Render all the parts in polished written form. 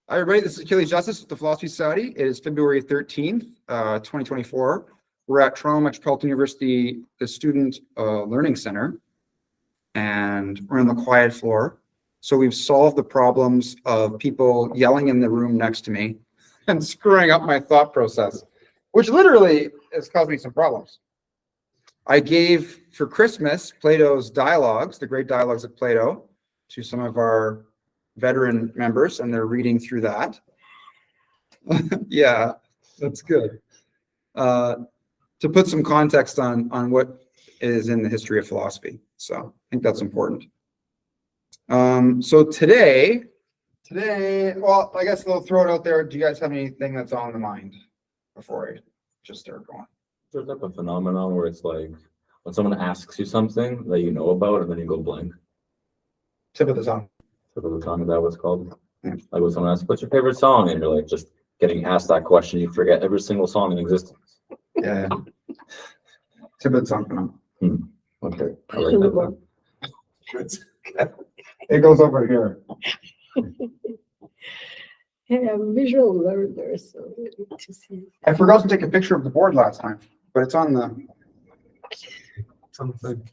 Hi, everybody. This is Achilles Justice with the Philosophy Society. It is February 13th, 2024. We're at Toronto Metropolitan University, the Student Learning Center, and we're on the quiet floor. So we've solved the problems of people yelling in the room next to me and screwing up my thought process, which literally has caused me some problems. I gave for Christmas Plato's Dialogues, the great dialogues of Plato, to some of our veteran members, and they're reading through that. Yeah, that's good. To put some context on what is in the history of philosophy. So I think that's important. So today, well, I guess they'll throw it out there. Do you guys have anything that's on the mind before I just start going? There's like a phenomenon where it's like when someone asks you something that you know about and then you go blank. Tip of the tongue. Tip of the tongue, is that what it's called? Yeah. Like when someone asks, what's your favorite song? And you're like just getting asked that question, you forget every single song in existence. Yeah. Tip of the tongue phenomenon. Okay. I like that. It goes over here. Hey, I'm visual learner, so we need to see. I forgot to take a picture of the board last time, but it's on the. Thing.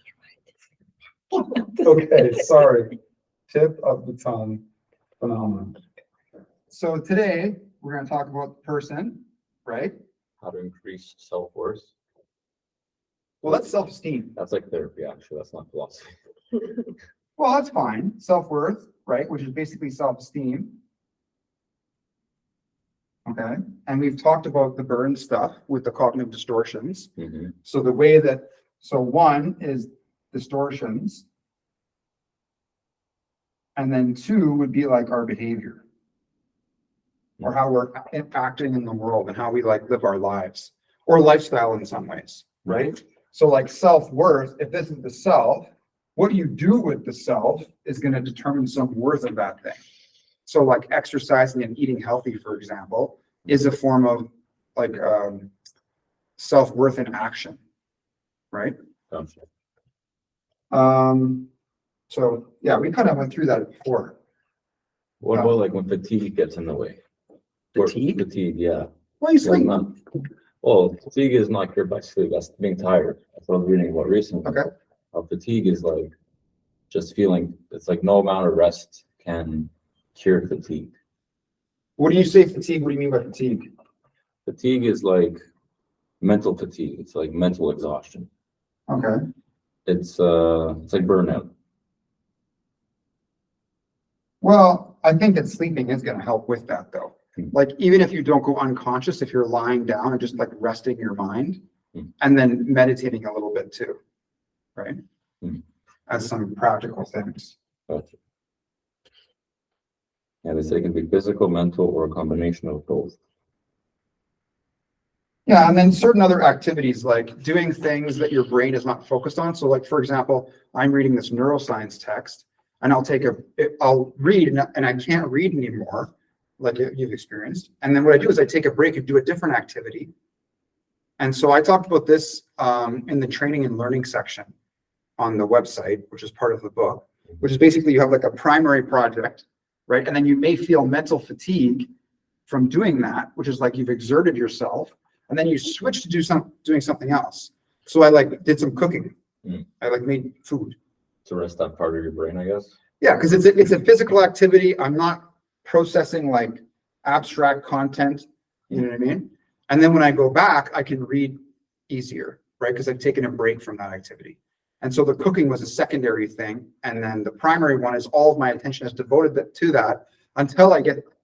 Okay, sorry. Tip of the tongue phenomenon. So today we're going to talk about the person, right? How to increase self-worth. Well, that's self-esteem. That's like therapy, actually. That's not philosophy. Well, that's fine. Self-worth, right? Which is basically self-esteem. Okay. And we've talked about the burn stuff with the cognitive distortions. Mm-hmm. So the way that, so one is distortions. And then two would be like our behavior or how we're acting in the world and how we like live our lives or lifestyle in some ways, right? So like self-worth, if this is the self, what you do with the self is going to determine some worth of that thing. So like exercising and eating healthy, for example, is a form of like self-worth in action, right? Gotcha. So yeah, we kind of went through that before. What about like when fatigue gets in the way? Fatigue? Fatigue, yeah. Well, you sleep. Well, fatigue is not cured by sleep. That's being tired. That's what I was reading about recently. Okay. Fatigue is like just feeling, it's like no amount of rest can cure fatigue. What do you say fatigue? What do you mean by fatigue? Fatigue is like mental fatigue. It's like mental exhaustion. Okay. It's like burnout. Well, I think that sleeping is going to help with that though. Like even if you don't go unconscious, if you're lying down and just like resting your mind and then meditating a little bit too, right? As some practical things. Gotcha. Yeah, they say it can be physical, mental, or a combination of both. Yeah, and then certain other activities like doing things that your brain is not focused on. So like, for example, I'm reading this neuroscience text and I'll read and I can't read anymore, like you've experienced. And then what I do is I take a break and do a different activity. And so I talked about this in the training and learning section on the website, which is part of the book, which is basically you have like a primary project, right? And then you may feel mental fatigue from doing that, which is like you've exerted yourself. And then you switch to doing something else. So I like did some cooking. I like made food. To rest that part of your brain, I guess. Yeah, because it's a physical activity. I'm not processing like abstract content. You know what I mean? And then when I go back, I can read easier, right? Because I've taken a break from that activity. And so the cooking was a secondary thing. And then the primary one is all of my attention is devoted to that until I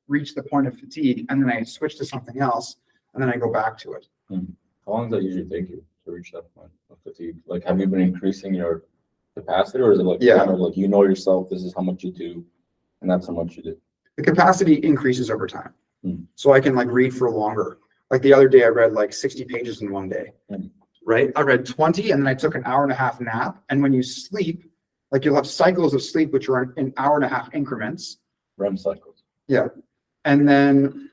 reach the point of fatigue. And then I switch to something else. And then I go back to it. How long does that usually take you to reach that point of fatigue? Like, have you been increasing your capacity, or is it like kind of like you know yourself, this is how much you do, and that's how much you do? The capacity increases over time. So I can like read for longer. Like the other day, I read like 60 pages in one day, right? I read 20 and then I took an hour and a half nap. And when you sleep, like you'll have cycles of sleep, which are in hour and a half increments. REM cycles. Yeah. And then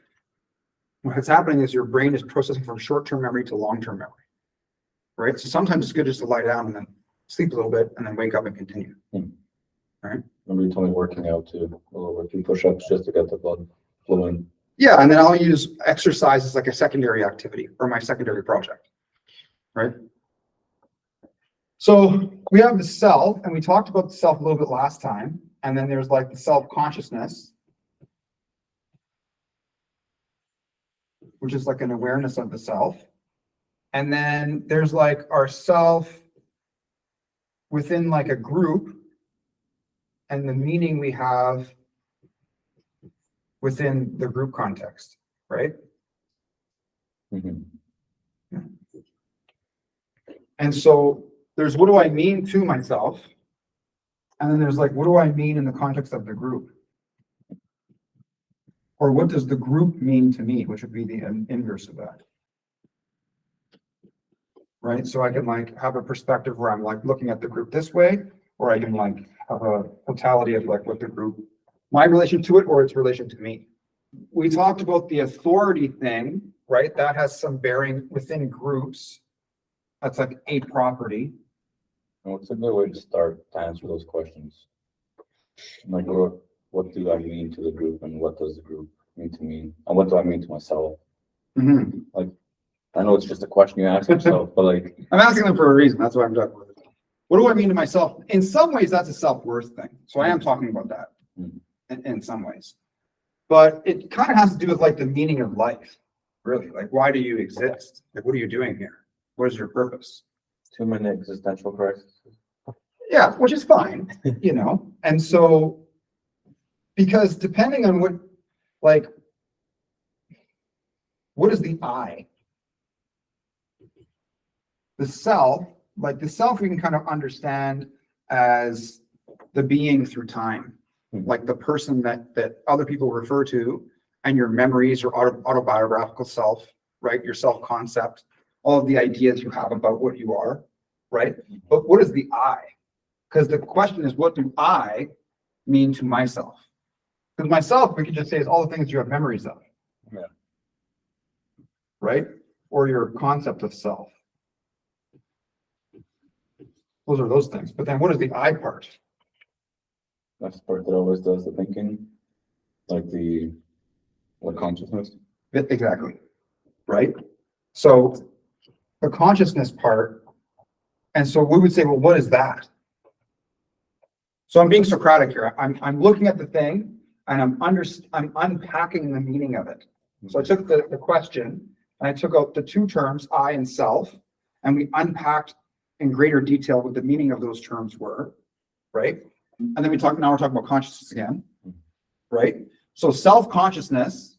what's happening is your brain is processing from short-term memory to long-term memory, right? So sometimes it's good just to lie down and then sleep a little bit and then wake up and continue. Right? Remember you told me working out too, a few push-ups just to get the blood fluent. Yeah, and then I'll use exercise as like a secondary activity or my secondary project, right? So we have the self, and we talked about the self a little bit last time, and then there's like the self-consciousness, which is like an awareness of the self. And then there's like our self within like a group and the meaning we have within the group context, right? Mhm. And so there's what do I mean to myself? And then there's like, what do I mean in the context of the group? Or what does the group mean to me, which would be the inverse of that. Right? So I can like have a perspective where I'm like looking at the group this way, or I can like have a totality of like what the group, my relation to it or its relation to me. We talked about the authority thing, right? That has some bearing within groups. That's like a property. And what's a good way to start to answer those questions? Like, what do I mean to the group, and what does the group mean to me, and what do I mean to myself? Mm-hmm. Like, I know it's just a question you ask yourself, but like, I'm asking them for a reason. That's why I'm talking about it. What do I mean to myself? In some ways, that's a self-worth thing. So I am talking about that in some ways. But it kind of has to do with like the meaning of life, really. Like, why do you exist? Like, what are you doing here? What is your purpose? too many existential crises. Yeah, which is fine, you know? And so, because depending on what, like, what is the I? The self, like the self we can kind of understand as the being through time, like the person that other people refer to, and your memories, your autobiographical self, right? Your self-concept, all of the ideas you have about what you are, right? But what is the I? Because the question is, what do I mean to myself? Because myself, we could just say, is all the things you have memories of. Yeah. Right? Or your concept of self. Those are those things. But then what is the I part? That's the part that always does the thinking, like what consciousness. Exactly. Right? So the consciousness part, and so we would say, well, what is that? So I'm being Socratic here. I'm looking at the thing and I'm unpacking the meaning of it. So I took the question and I took out the two terms, I and self, and we unpacked in greater detail what the meaning of those terms were, right? And then now we're talking about consciousness again, right? So self-consciousness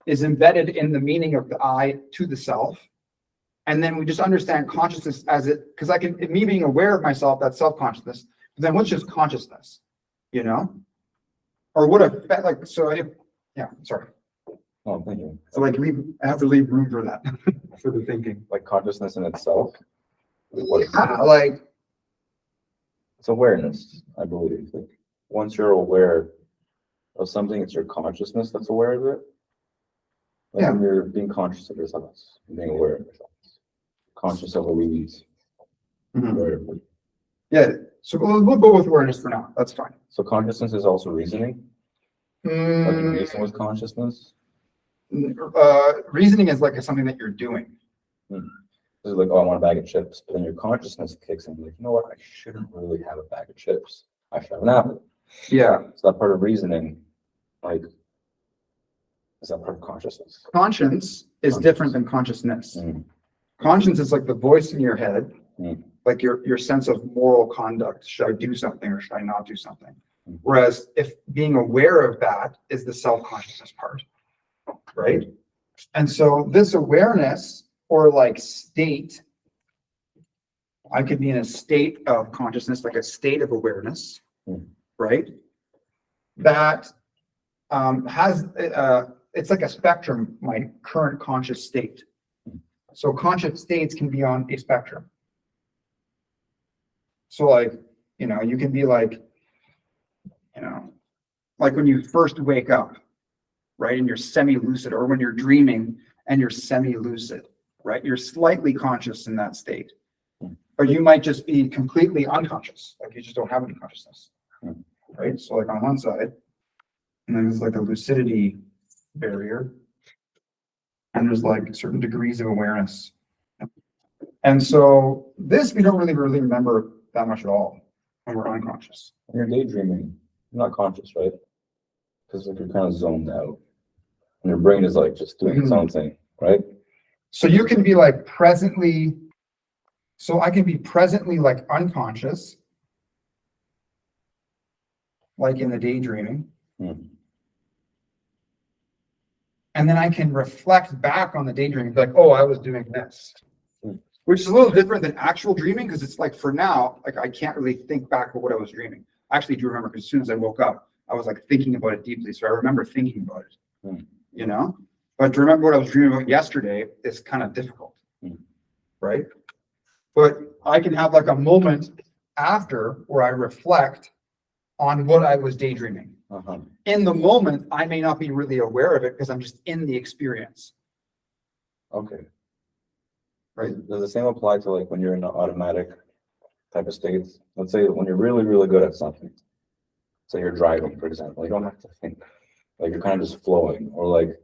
is embedded in the meaning of the I to the self. And then we just understand consciousness as because me being aware of myself, that's self-consciousness. But then what's just consciousness, you know? Or what sorry. Oh, thank you. So like I have to leave room for that, for the thinking. Like consciousness in itself. Like It's awareness, I believe. Like once you're aware of something, it's your consciousness that's aware of it. Like when you're being conscious of yourself, being aware of yourself, conscious of Achilles. Aware of it. Yeah. So we'll go with awareness for now. That's fine. So consciousness is also reasoning. Like you reason with consciousness. Reasoning is like something that you're doing. It's like, oh, I want a bag of chips, but then your consciousness kicks in. Like, you know what? I shouldn't really have a bag of chips. I should have an apple. Yeah. So that part of reasoning, like, is that part of consciousness? Conscience is different than consciousness. Conscience is like the voice in your head, like your sense of moral conduct. Should I do something or should I not do something? Whereas if being aware of that is the self-consciousness part, right? And so this awareness or like state, I could be in a state of consciousness, like a state of awareness, right? That has, it's like a spectrum, my current conscious state. So conscious states can be on a spectrum. So like, you can be like, like when you first wake up, right? And you're semi-lucid, or when you're dreaming and you're semi-lucid, right? You're slightly conscious in that state. Or you might just be completely unconscious, like you just don't have any consciousness, right? So like on one side, and then there's like a lucidity barrier. And there's like certain degrees of awareness. And so this, we don't really remember that much at all when we're unconscious. When you're daydreaming, you're not conscious, right? Because like you're kind of zoned out. And your brain is like just doing its own thing, right? So you can be like presently, so I can be presently like unconscious, like in the daydreaming. And then I can reflect back on the daydreaming, like, oh, I was doing this. Which is a little different than actual dreaming, because it's like for now, like I can't really think back of what I was dreaming. I actually do remember, because as soon as I woke up, I was like thinking about it deeply. So I remember thinking about it, you know? But to remember what I was dreaming about yesterday is kind of difficult, right? But I can have like a moment after where I reflect on what I was daydreaming. In the moment, I may not be really aware of it because I'm just in the experience. Okay. Right. Does the same apply to like when you're in an automatic type of states? Let's say when you're really, really good at something. Say you're driving, for example. You don't have to think. Like you're kind of just flowing. Or like,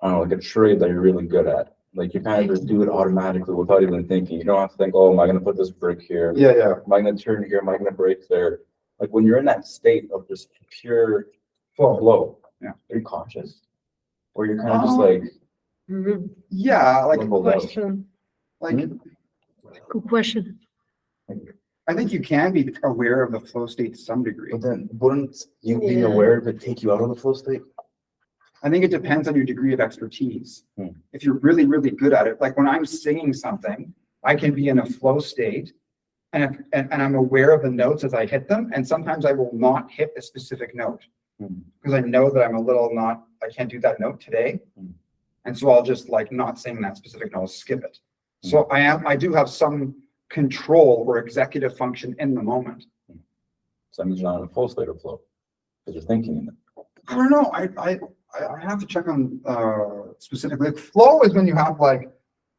I don't know, like a trade that you're really good at. Like you kind of just do it automatically without even thinking. You don't have to think, oh, am I going to put this brake here? Yeah. Am I going to turn here? Am I going to brake there? Like when you're in that state of just pure flow, Yeah. Are you conscious? Or you're kind of just like, yeah, like, leveled out? Question, like, good question. I think you can be aware of the flow state to some degree. But then wouldn't you being Yeah. aware of it take you out of the flow state? I think it depends on your degree of expertise. Hmm. If you're really, really good at it, like when I'm singing something, I can be in a flow state and I'm aware of the notes as I hit them. And sometimes I will not hit a specific note because I know that I'm a little I can't do that note today. And so I'll just like not sing that specific note, I'll skip it. So I do have some control or executive function in the moment. So that means you're not in a full state of flow because you're thinking in it. I don't know. I have to check on specifically. Like, flow is when you have like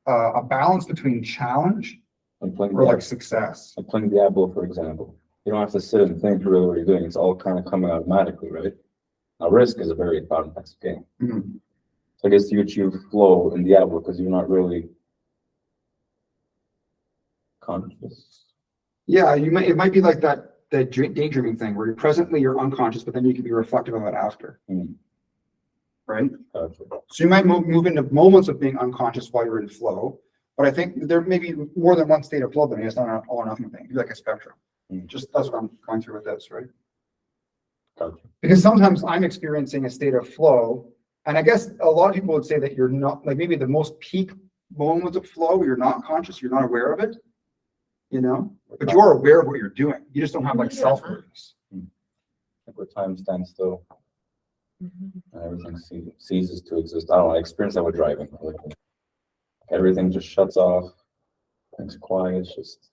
a balance between challenge Like playing or like success. like playing Diablo, for example. You don't have to sit and think really what you're doing. It's all kind of coming automatically, right? Now, Risk is a very complex game. So I guess you achieve flow in Diablo because you're not really conscious. Yeah, it might be like that daydreaming thing where you're unconscious, but then you can be reflective of it after. Right? Gotcha. So you might move into moments of being unconscious while you're in flow, but I think there may be more than one state of flow. Then it's not an all or nothing thing. It's like a spectrum. Just that's what I'm going through with this, right? Gotcha. Because sometimes I'm experiencing a state of flow, and I guess a lot of people would say that you're not, like maybe the most peak moments of flow, you're not conscious, you're not aware of it, you know, but you're aware of what you're doing. You just don't have like self-awareness. Like where time stands still and everything ceases to exist. I don't know. I experienced that with driving. Like everything just shuts off. It's quiet. It's just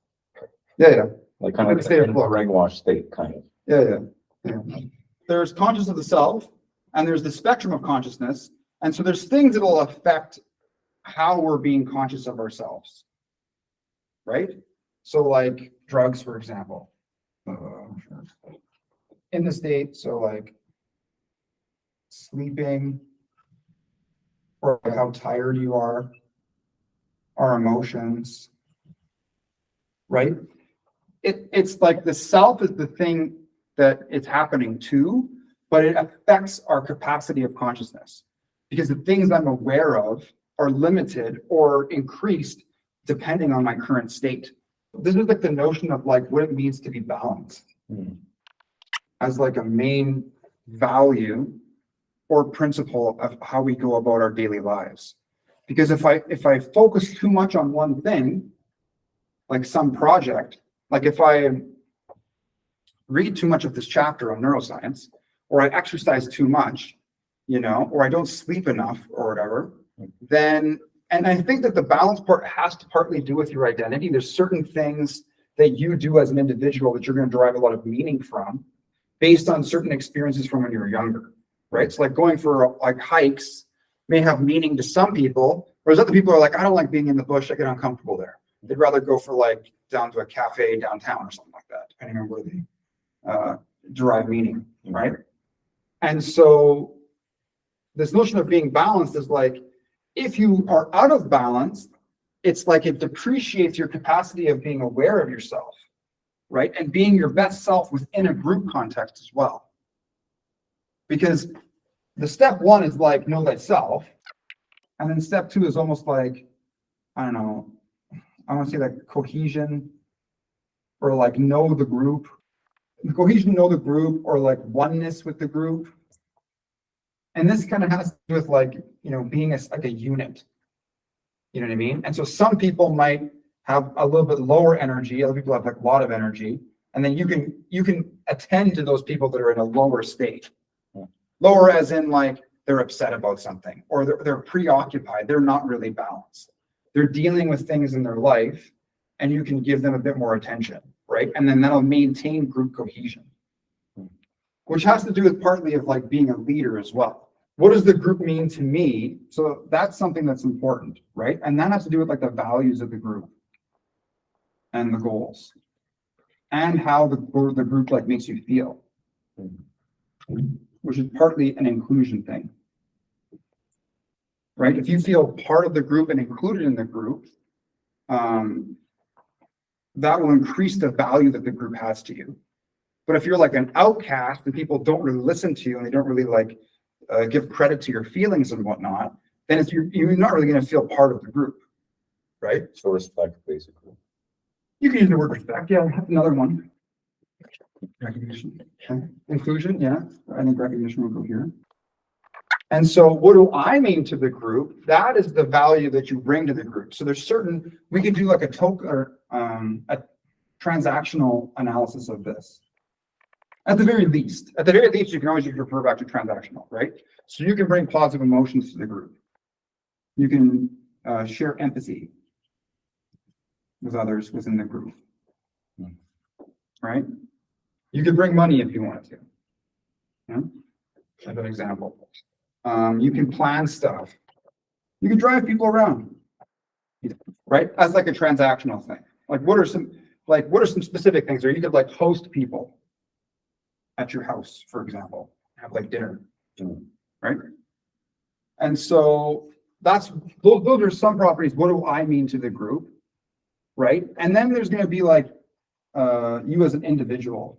Yeah. like kind Like of a state of in a flow. brainwashed state, kind of. Yeah. There's conscious of the self, and there's the spectrum of consciousness. And so there's things that will affect how we're being conscious of ourselves, right? So like drugs, for example, in the state, so like sleeping, or like how tired you are, our emotions, right? It's like the self is the thing that it's happening to, but it affects our capacity of consciousness because the things I'm aware of are limited or increased depending on my current state. This is like the notion of like what it means to be balanced as like a main value or principle of how we go about our daily lives. Because if I focus too much on one thing, like some project, like if I read too much of this chapter on neuroscience, or I exercise too much, you know, or I don't sleep enough or whatever, then, and I think that the balance part has to partly do with your identity. There's certain things that you do as an individual that you're going to derive a lot of meaning from based on certain experiences from when you were younger, right? So like going for like hikes may have meaning to some people, whereas other people are like, I don't like being in the bush, I get uncomfortable there. They'd rather go for like down to a cafe downtown or something like that, depending on where they derive meaning, right? And so this notion of being balanced is like, if you are out of balance, it's like it depreciates your capacity of being aware of yourself, right? And being your best self within a group context as well. Because the step one is like, know thyself. And then step two is almost like, I don't know, I want to say like cohesion, or like know the group. Cohesion, know the group, or like oneness with the group. And this kind of has to do with like, being like a unit. You know what I mean? And so some people might have a little bit lower energy, other people have like a lot of energy. And then you can attend to those people that are in a lower state. Lower as in like they're upset about something, or they're preoccupied, they're not really balanced. They're dealing with things in their life, and you can give them a bit more attention, right? And then that'll maintain group cohesion, which has to do with partly of like being a leader as well. What does the group mean to me? So that's something that's important, right? And that has to do with like the values of the group and the goals and how the group like makes you feel, which is partly an inclusion thing, right? If you feel part of the group and included in the group, that will increase the value that the group has to you. But if you're like an outcast and people don't really listen to you and they don't really like give credit to your feelings and whatnot, then you're not really going to feel part of the group, right? So respect, basically. You can use the word respect. Yeah, another one. Recognition. Okay. Inclusion. Yeah, I think recognition will go here. And so what do I mean to the group? That is the value that you bring to the group. So there's certain, we could do like a token or a transactional analysis of this. At the very least, you can always refer back to transactional, right? So you can bring positive emotions to the group. You can share empathy with others within the group, right? You could bring money if you wanted to. Yeah? As an example. You can plan stuff. You can drive people around, right? That's like a transactional thing. Like what are some specific things? Or you could like host people at your house, for example, have like dinner, right? And so those are some properties. What do I mean to the group, right? And then there's going to be like you as an individual,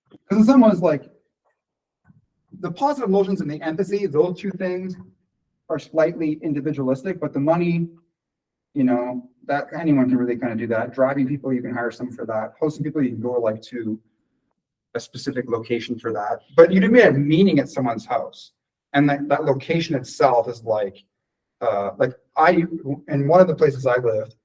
because in some ways, like the positive emotions and the empathy, those two things are slightly individualistic, but the money, that anyone can really kind of do that. Driving people, you can hire someone for that. Hosting people, you can go like to a specific location for that, but you didn't have meaning at someone's house, and that location itself is like in one of the places I lived,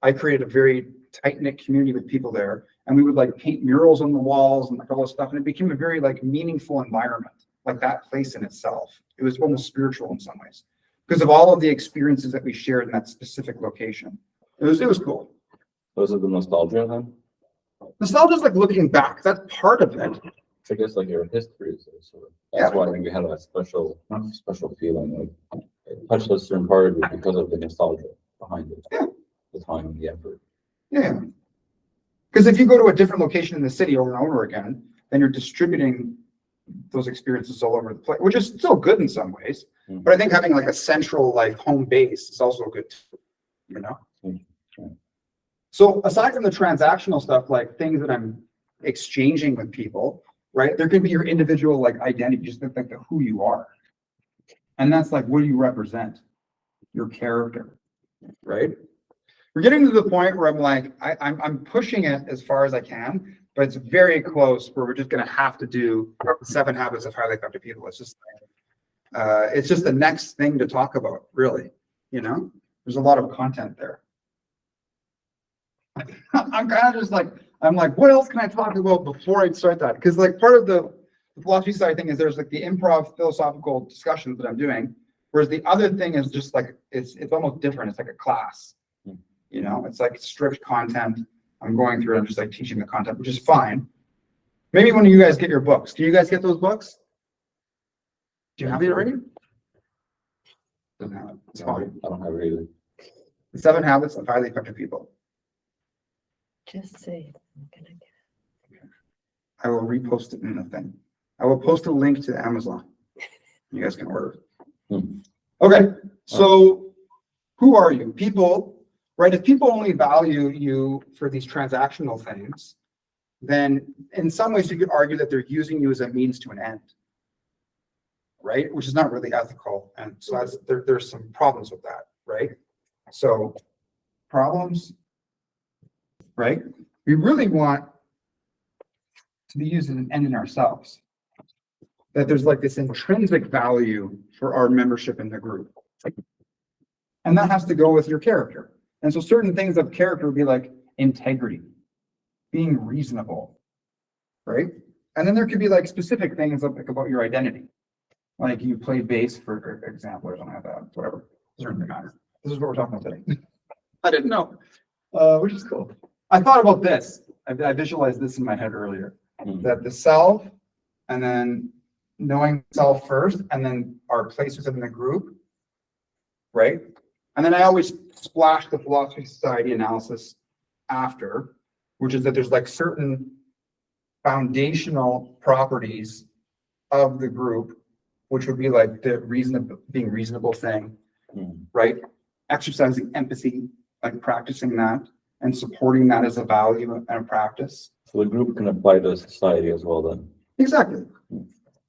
I created a very tight-knit community with people there, and we would like paint murals on the walls and like all this stuff, and it became a very like meaningful environment, like that place in itself. It was almost spiritual in some ways because of all of the experiences that we shared in that specific location. It was cool. Was it the nostalgia then? Nostalgia is like looking back. That's part of it. I guess like your history is sort of, that's why I think we had that special feeling, like it touched a certain part of it because of the nostalgia behind it. Yeah. The time and the effort. Yeah. Because if you go to a different location in the city over and over again, then you're distributing those experiences all over the place, which is still good in some ways. Mm-hmm. But I think having like a central like home base is also good too, Mm-hmm. So aside from the transactional stuff, like things that I'm exchanging with people, right? There can be your individual like identity, just like who you are. And that's like, what do you represent? Your character, right? We're getting to the point where I'm like, I'm pushing it as far as I can, but it's very close where we're just going to have to do 7 habits of highly effective people. It's just the next thing to talk about, really. There's a lot of content there. I'm kind of just like, what else can I talk about before I start that? Because like part of the philosophy side thing is there's like the improv philosophical discussions that I'm doing, whereas the other thing is just like it's almost different. It's like a class. It's like strict content. I'm going through it. I'm just like teaching the content, which is fine. Maybe when you guys get your books, do you guys get those books? Do you have it already? Doesn't have it. It's fine. I don't have it either. The 7 habits of highly effective people. Just say it. I'm gonna get I will repost it in the thing. I will post a link to Amazon. You guys can order. Hmm. Okay, so who are you? People, right? If people only value you for these transactional things, then in some ways you could argue that they're using you as a means to an end, right? Which is not really ethical. And so there's some problems with that, right? So problems, right? We really want to be used as an end in ourselves. That there's like this intrinsic value for our membership in the group. And that has to go with your character. And so certain things of character would be like integrity, being reasonable, right? And then there could be like specific things like about your identity. Like you play bass, for example, or something like that, whatever. Doesn't really matter. This is what we're talking about today. I didn't know, which is cool. I thought about this. I visualized this in my head earlier, that the self and then knowing self first and then our place within the group, right? And then I always splash the philosophy society analysis after, which is that there's like certain foundational properties of the group, which would be like the being reasonable thing, right? Exercising empathy, like practicing that and supporting that as a value and a practice. So the group can apply to society as well then, Exactly.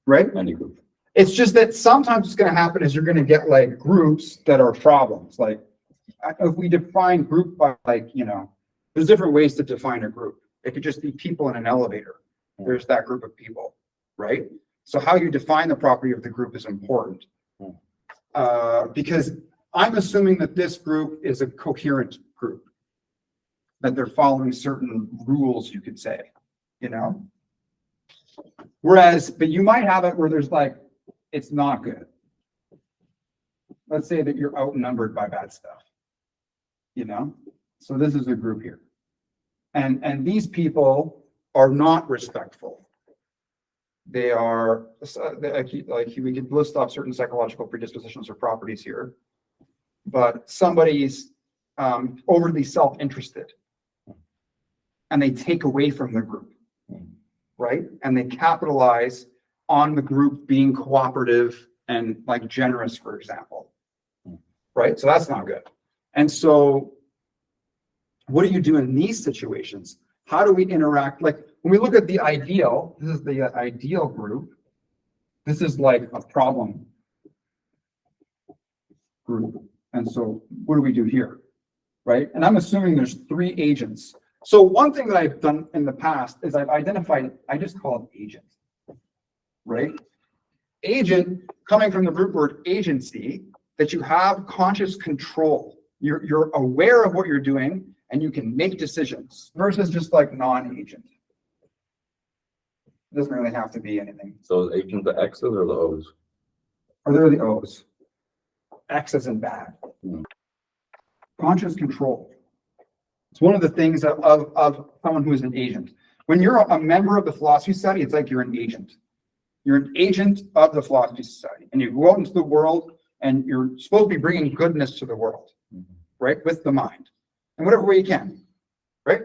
Right? any group. It's just that sometimes what's going to happen is you're going to get like groups that are problems. Like if we define group by like, there's different ways to define a group. It could just be people in an elevator. There's that group of people, right? So how you define the property of the group is important. Because I'm assuming that this group is a coherent group, that they're following certain rules, you could say, Whereas, but you might have it where there's like, it's not good. Let's say that you're outnumbered by bad stuff, So this is a group here. And these people are not respectful. They are, like we could list off certain psychological predispositions or properties here, but somebody's overly self-interested and they take away from the group, right? And they capitalize on the group being cooperative and like generous, for example, right? So that's not good. And so what do you do in these situations? How do we interact? Like when we look at the ideal, this is the ideal group. This is like a problem group. And so what do we do here, right? And I'm assuming there's 3 agents. So one thing that I've done in the past is I've identified, I just call it agent, right? Agent, coming from the root word agency, that you have conscious control. You're aware of what you're doing and you can make decisions versus just like non-agent. It doesn't really have to be anything. So is agent the X's or the O's? Or they're the O's. X isn't bad. Conscious control. It's one of the things of someone who is an agent. When you're a member of the Philosophy Society, it's like you're an agent. You're an agent of the Philosophy Society. And you go out into the world and you're supposed to be bringing goodness to the world, right? With the mind. In whatever way you can, right?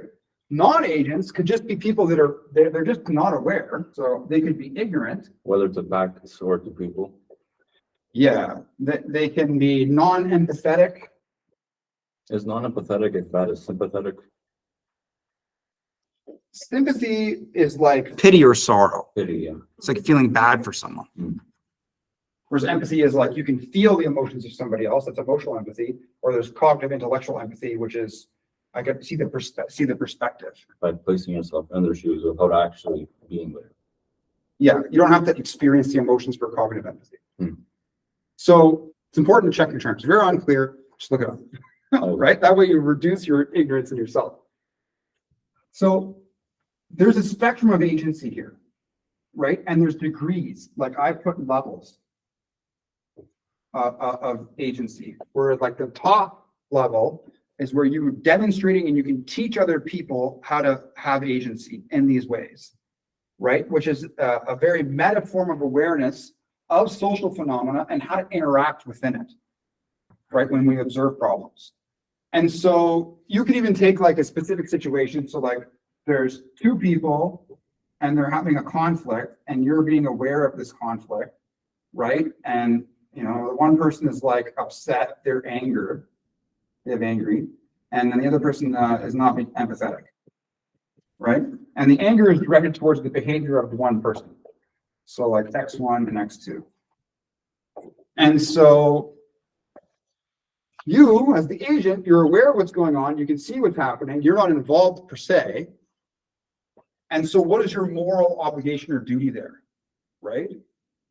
Non-agents could just be people that they're just not aware. So they could be ignorant. Whether to back the sword to people. Yeah, they can be non-empathetic. Is non-empathetic as bad as sympathetic? Sympathy is like pity or sorrow. Pity, yeah. It's like feeling bad for someone. Whereas empathy is like you can feel the emotions of somebody else. That's emotional empathy. Or there's cognitive intellectual empathy, which is I get to see the perspective. By placing yourself in their shoes without actually being there. Yeah, you don't have to experience the emotions for cognitive empathy. So it's important to check your terms. If you're unclear, just look it up. Right? That way you reduce your ignorance in yourself. So there's a spectrum of agency here, right? And there's degrees. Like I put levels of agency, where like the top level is where you're demonstrating and you can teach other people how to have agency in these ways, right? Which is a very meta form of awareness of social phenomena and how to interact within it, right? When we observe problems. And so you can even take like a specific situation. So like there's 2 people and they're having a conflict and you're being aware of this conflict. right? And, you know, one person is like upset, they're angry, and then the other person is not being empathetic, right? And the anger is directed towards the behavior of the one person. So like X1 and X2. And so you, as the agent, you're aware of what's going on, you can see what's happening, you're not involved per se. And so what is your moral obligation or duty there, right?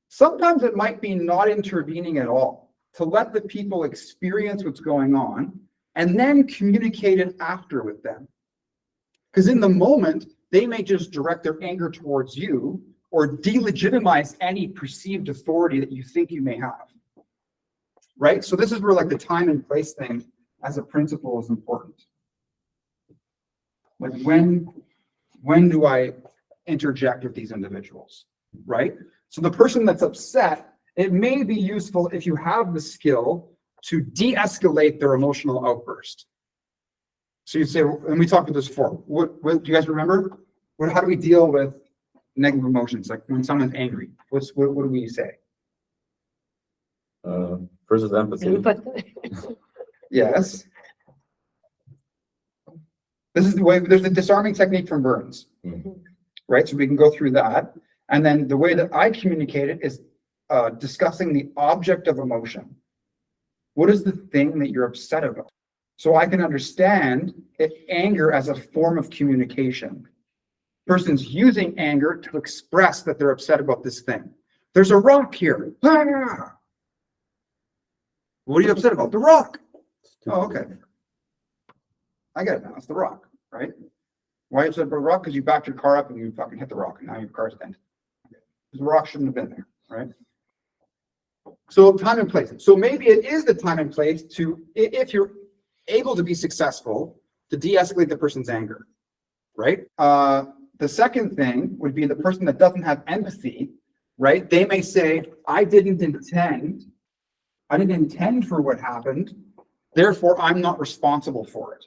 Sometimes it might be not intervening at all, to let the people experience what's going on and then communicate it after with them. Because in the moment, they may just direct their anger towards you or delegitimize any perceived authority that you think you may have. Right? So this is where like the time and place thing as a principle is important. Like when do I interject with these individuals? Right? So the person that's upset, it may be useful if you have the skill to de-escalate their emotional outburst. So you say, and we talked about this before. What do you guys remember? How do we deal with negative emotions? Like when someone's angry, what do we say? First is empathy. Yes. This is the way, there's a disarming technique from Burns, right? So we can go through that. And then the way that I communicate it is discussing the object of emotion. What is the thing that you're upset about? So I can understand anger as a form of communication. Person's using anger to express that they're upset about this thing. There's a rock here. Ah! What are you upset about? The rock. Oh, okay. I get it now. It's the rock, right? Why are you upset about the rock? Because you backed your car up and you fucking hit the rock and now your car's dented. The rock shouldn't have been there, right? So time and place. So maybe it is the time and place to, if you're able to be successful, to de-escalate the person's anger, right? The second thing would be the person that doesn't have empathy, right? They may say, I didn't intend for what happened, therefore I'm not responsible for it.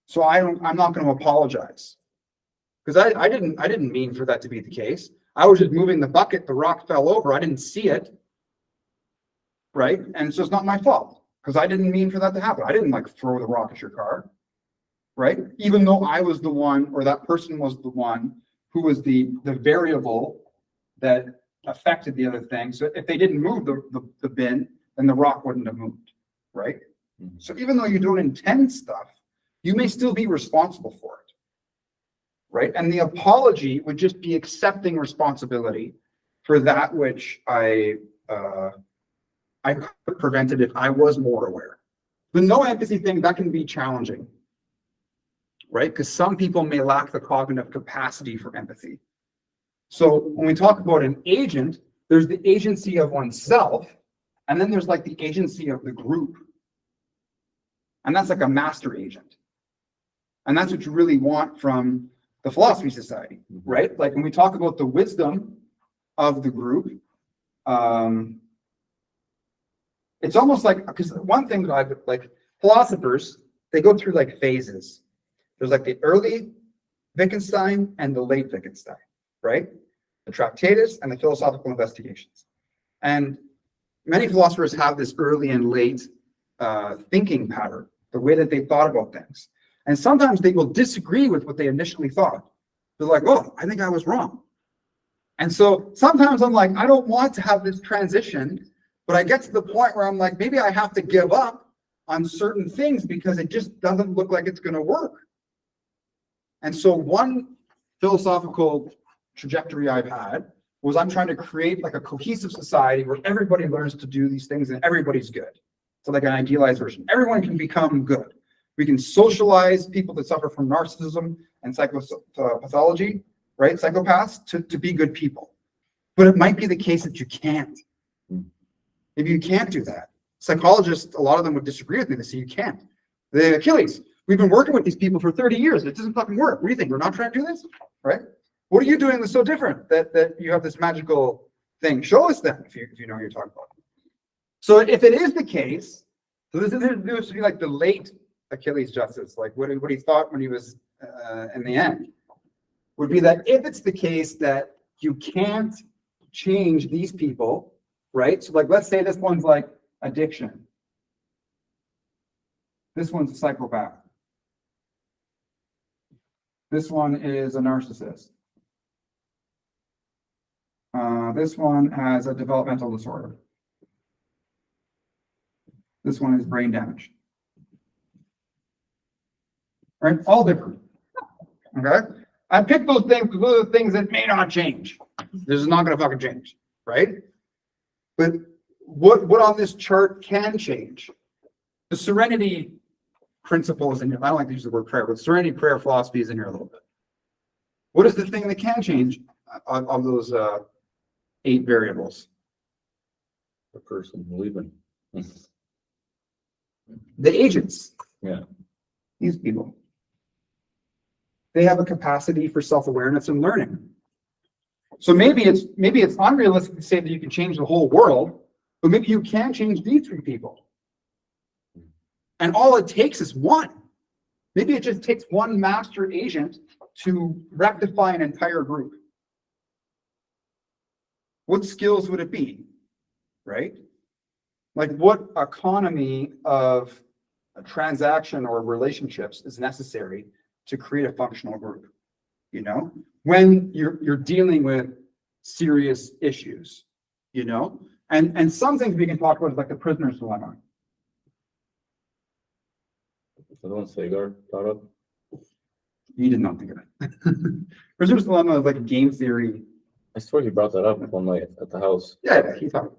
So I'm not going to apologize. Because I didn't mean for that to be the case. I was just moving the bucket, the rock fell over, I didn't see it. Right? And so it's not my fault. Because I didn't mean for that to happen. I didn't like throw the rock at your car. Right? Even though I was the one, or that person was the one who was the variable that affected the other thing. So if they didn't move the bin, then the rock wouldn't have moved, right? So even though you don't intend stuff, you may still be responsible for it, right? And the apology would just be accepting responsibility for that which I could have prevented if I was more aware. The no empathy thing, that can be challenging, right? Because some people may lack the cognitive capacity for empathy. So when we talk about an agent, there's the agency of oneself, and then there's like the agency of the group. And that's like a master agent. And that's what you really want from the Philosophy Society, right? Like when we talk about the wisdom of the group, it's almost like, because one thing that I've, like philosophers, they go through like phases. There's like the early Wittgenstein and the late Wittgenstein, right? The Tractatus and the Philosophical Investigations. And many philosophers have this early and late thinking pattern, the way that they thought about things. And sometimes they will disagree with what they initially thought. They're like, oh, I think I was wrong. And so sometimes I'm like, I don't want to have this transition, but I get to the point where I'm like, maybe I have to give up on certain things because it just doesn't look like it's going to work. And so one philosophical trajectory I've had was I'm trying to create like a cohesive society where everybody learns to do these things and everybody's good. So like an idealized version. Everyone can become good. We can socialize people that suffer from narcissism and psychopathology, right? Psychopaths to be good people. But it might be the case that you can't. Maybe you can't do that. Psychologists, a lot of them would disagree with me. They say you can't. The Achilles, we've been working with these people for 30 years. It doesn't fucking work. What do you think? We're not trying to do this? Right? What are you doing that's so different that you have this magical thing? Show us then if you know what you're talking about. So if it is the case, so this would be like the late Achilles justice, like what he thought when he was in the end, would be that if it's the case that you can't change these people right? So like, let's say this one's like addiction. This one's a psychopath. This one is a narcissist. This one has a developmental disorder. This one is brain damage. Right? All different. Okay? I picked those things because those are the things that may not change. This is not going to fucking change. Right? But what on this chart can change? The serenity principle is in here. I don't like to use the word prayer, but serenity prayer philosophy is in here a little bit. What is the thing that can change of those 8 variables? The person leaving. The agents. Yeah. These people. They have a capacity for self-awareness and learning. So maybe it's unrealistic to say that you can change the whole world, but maybe you can change these 3 people. And all it takes is one. Maybe it just takes one master agent to rectify an entire group. What skills would it be? Right? Like, what economy of a transaction or relationships is necessary to create a functional group? You know, when you're dealing with serious issues, you know, and some things we can talk about is like the prisoner's dilemma. The one Sagar brought up. You did not think of it. Prisoner's dilemma is like a game theory. I swear he brought that up one night at the house. Yeah, he thought.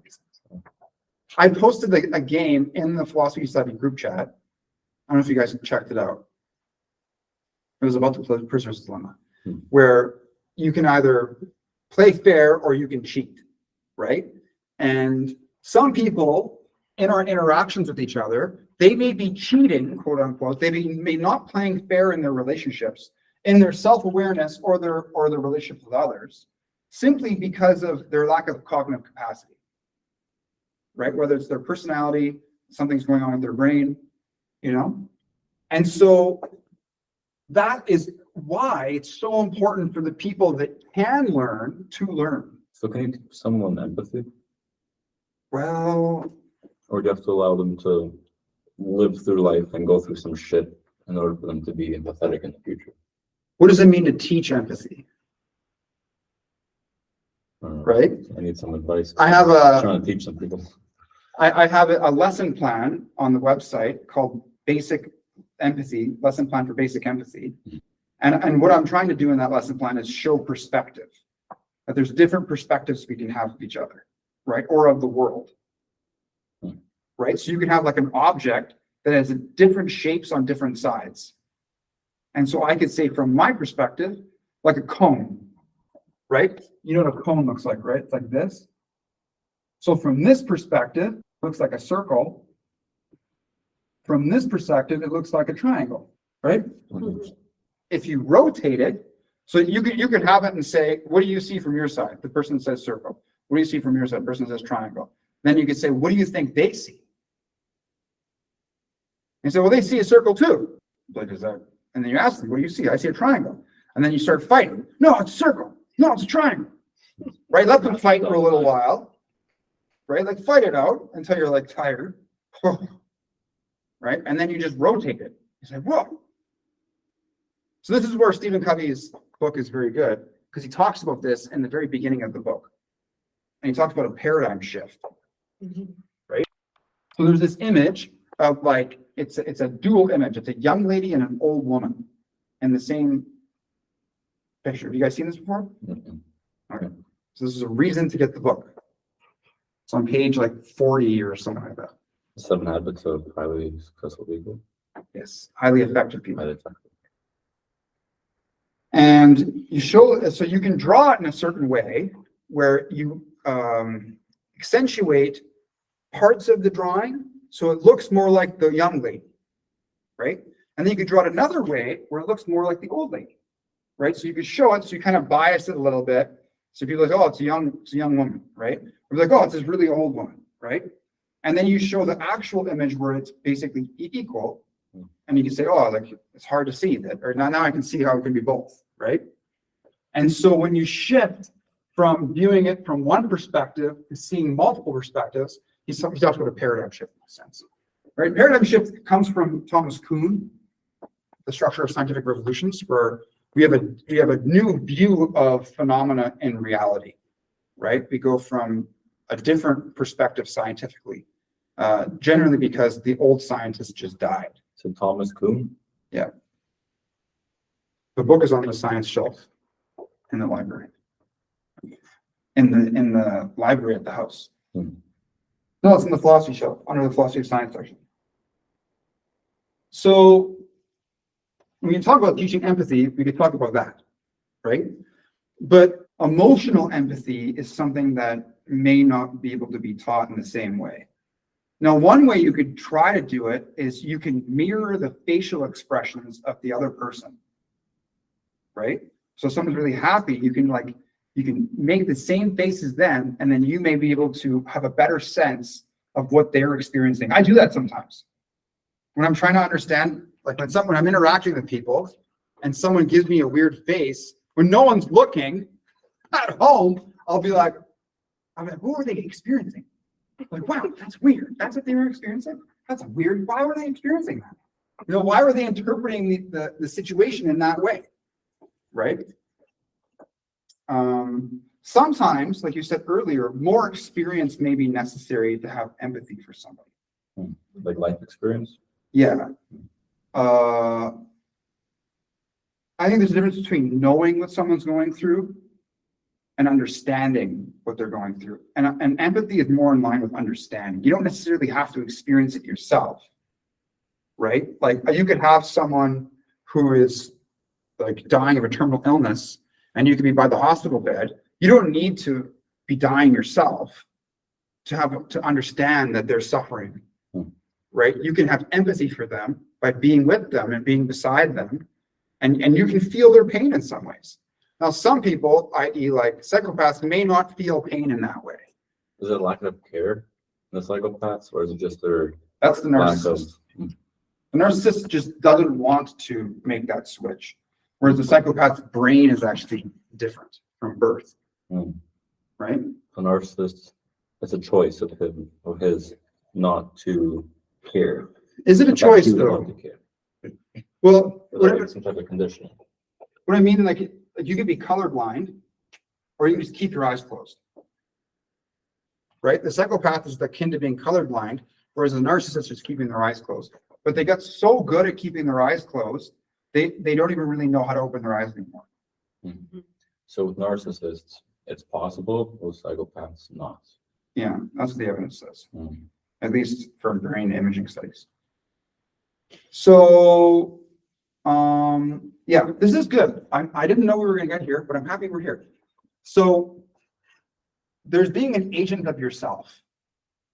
I posted a game in the philosophy study group chat. I don't know if you guys checked it out. It was about the prisoner's dilemma, where you can either play fair or you can cheat, right? And some people in our interactions with each other, they may be cheating, quote unquote. They may not playing fair in their relationships, in their self-awareness or their relationships with others, simply because of their lack of cognitive capacity, right? Whether it's their personality, something's going on with their brain, you know? And so that is why it's so important for the people that can learn to learn. So can you teach someone empathy? Well, Or do you have to allow them to live through life and go through some shit in order for them to be empathetic in the future? what does it mean to teach empathy? Right? I need some advice. I have I'm trying to teach some people. I have a lesson plan on the website called Basic Empathy, Lesson Plan for Basic Empathy. And what I'm trying to do in that lesson plan is show perspective, that there's different perspectives we can have of each other, right? Or of the world, right? So you can have like an object that has different shapes on different sides. And so I could say from my perspective, like a cone, right? You know what a cone looks like, right? It's like this. So from this perspective, it looks like a circle. From this perspective, it looks like a triangle, right? If you rotate it, so you could have it and say, what do you see from your side? The person says circle. What do you see from your side? The person says triangle. Then you could say, what do you think they see? And say, well, they see a circle too. Like, is that? And then you ask them, what do you see? I see a triangle. And then you start fighting. No, it's a circle. No, it's a triangle. Right? Let them fight for a little while. Right? Like fight it out until you're like tired. Right? And then you just rotate it. You say, whoa. So this is where Stephen Covey's book is very good, because he talks about this in the very beginning of the book. And he talks about a paradigm shift. Right? So there's this image of like, it's a dual image. It's a young lady and an old woman in the same picture. Have you guys seen this before? Okay. So this is a reason to get the book. It's on page like 40 or something like that. 7 habits of highly successful people. Yes, highly effective people. Highly effective. And you show, so you can draw it in a certain way where you accentuate parts of the drawing so it looks more like the young lady, right? And then you could draw it another way where it looks more like the old lady, right? So you could show it, so you kind of bias it a little bit. So people are like, oh, it's a young woman, right? Or like, oh, it's this really old woman, right? And then you show the actual image where it's basically equal. And you can say, oh, like it's hard to see that, or now I can see how it can be both, right? And so when you shift from viewing it from one perspective to seeing multiple perspectives, he talks about a paradigm shift in a sense. Right? Paradigm shift comes from Thomas Kuhn, The Structure of Scientific Revolutions, where we have a new view of phenomena in reality. Right? We go from a different perspective scientifically, generally because the old scientists just died. So Thomas Kuhn. Yeah. The book is on the science shelf in the library. In the library at the house. Hmm. No, it's in the philosophy shelf, under the philosophy of science section. So when you talk about teaching empathy, we could talk about that, right? But emotional empathy is something that may not be able to be taught in the same way. Now, one way you could try to do it is you can mirror the facial expressions of the other person, right? So if someone's really happy, you can make the same face as them, and then you may be able to have a better sense of what they're experiencing. I do that sometimes. When I'm trying to understand, like when I'm interacting with people and someone gives me a weird face, when no one's looking at home, I'll be like, who are they experiencing? Like, wow, that's weird. That's what they were experiencing? That's weird. Why were they experiencing that? You know, why were they interpreting the situation in that way? Right? Sometimes, like you said earlier, more experience may be necessary to have empathy for somebody. Like life experience? Yeah. I think there's a difference between knowing what someone's going through and understanding what they're going through. And empathy is more in line with understanding. You don't necessarily have to experience it yourself, right? Like you could have someone who is like dying of a terminal illness and you could be by the hospital bed. You don't need to be dying yourself to understand that they're suffering, right? You can have empathy for them by being with them and being beside them, and you can feel their pain in some ways. Now, some people, i.e. like psychopaths, may not feel pain in that way. Is it lack of care in the psychopaths, or is it just their That's the lack narcissist. of? The narcissist just doesn't want to make that switch, whereas the psychopath's brain is actually different from birth, right? The narcissist, it's a choice of his not to care. Is it a In fact, choice he would want though? to care. Well, Like some type of conditioning. what I mean, like you could be colorblind, or you can just keep your eyes closed, right? The psychopath is akin to being colorblind, whereas the narcissist is keeping their eyes closed. But they got so good at keeping their eyes closed, they don't even really know how to open their eyes anymore. Mm-hmm. So with narcissists, it's possible, with psychopaths, not. Yeah, that's what the evidence says, Mm. at least for brain imaging studies. So, yeah, this is good. I didn't know we were going to get here, but I'm happy we're here. So there's being an agent of yourself,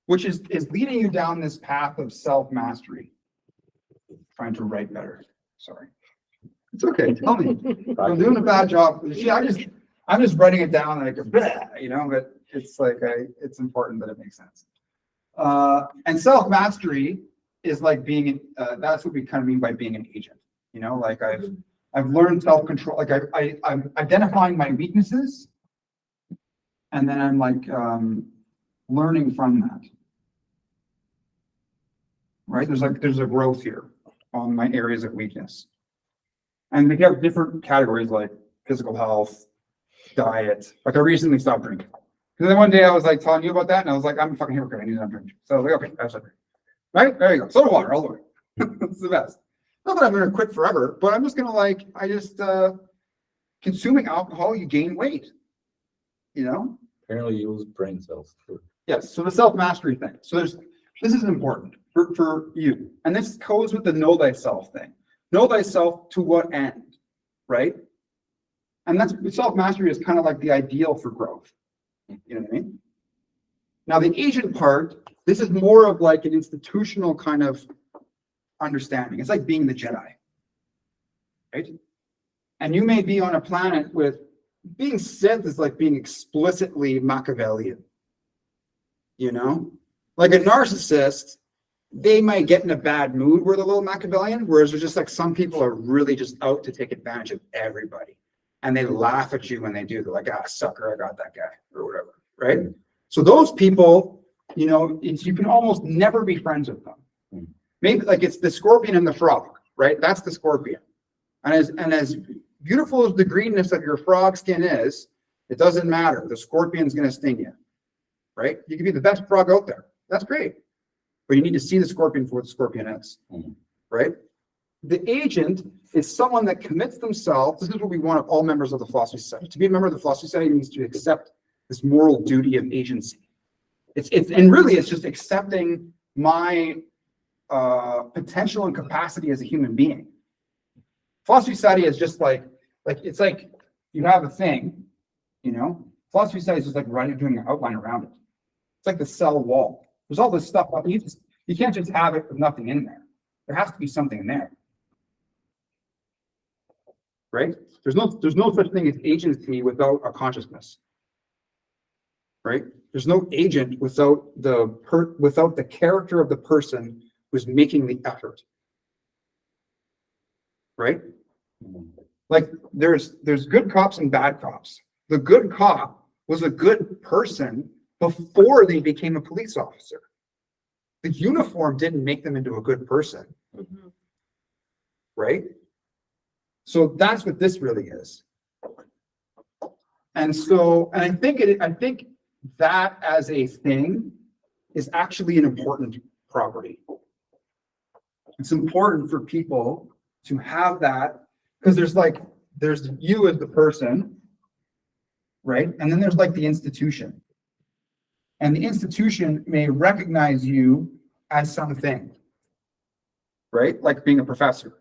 which is leading you down this path of self-mastery. Trying to write better. Sorry. It's okay. Tell me. I'm doing a bad job. See, I'm just writing it down like a bleh, you know, but it's like it's important that it makes sense. And self-mastery is like being that's what we kind of mean by being an agent. You know, like I've learned self-control, like I'm identifying my weaknesses, and then I'm like learning from that. Right? There's a growth here on my areas of weakness. And they have different categories like physical health, diet. Like I recently stopped drinking. Because then one day I was like telling you about that, and I was like, I'm a fucking hypocrite. I need to stop drinking. So I was like, okay, I'll stop drinking. Right? There you go. Soda water all the way. It's the best. Not that I'm gonna quit forever, but I'm just gonna consuming alcohol, you gain weight. You know? Apparently you lose brain cells too. Yes, so the self-mastery thing. So this is important for you. And this goes with the know thyself thing. Know thyself to what end, right? And that's self-mastery is kind of like the ideal for growth. You know what I mean? Now the agent part, this is more of like an institutional kind of understanding. It's like being the Jedi, right? And you may be on a planet with being Sith is like being explicitly Machiavellian. You know, like a narcissist, they might get in a bad mood where they're a little Machiavellian, whereas there's just like some people are really just out to take advantage of everybody. and they laugh at you when they do. They're like, ah, sucker, I got that guy, or whatever, right? So those people, you know, you can almost never be friends with them. Maybe like it's the scorpion and the frog, right? That's the scorpion. And as beautiful as the greenness of your frog skin is, it doesn't matter. The scorpion's going to sting you, right? You can be the best frog out there. That's great. But you need to see the scorpion for what the scorpion is, right? The agent is someone that commits themselves. This is what we want of all members of the Philosophy Society. To be a member of the Philosophy Society means to accept this moral duty of agency. And really it's just accepting my potential and capacity as a human being. Philosophy Society is just like it's like you have a thing, you know. Philosophy Society is just like doing an outline around it. It's like the cell wall. There's all this stuff. You can't just have it with nothing in there. There has to be something in there, right? There's no such thing as agency without a consciousness, right? There's no agent without the character of the person who's making the effort, right? Like there's good cops and bad cops. The good cop was a good person before they became a police officer. The uniform didn't make them into a good person, right? So that's what this really is. And I think that as a thing is actually an important property. It's important for people to have that because there's you as the person, right? And then there's like the institution. And the institution may recognize you as something, right? Like being a professor.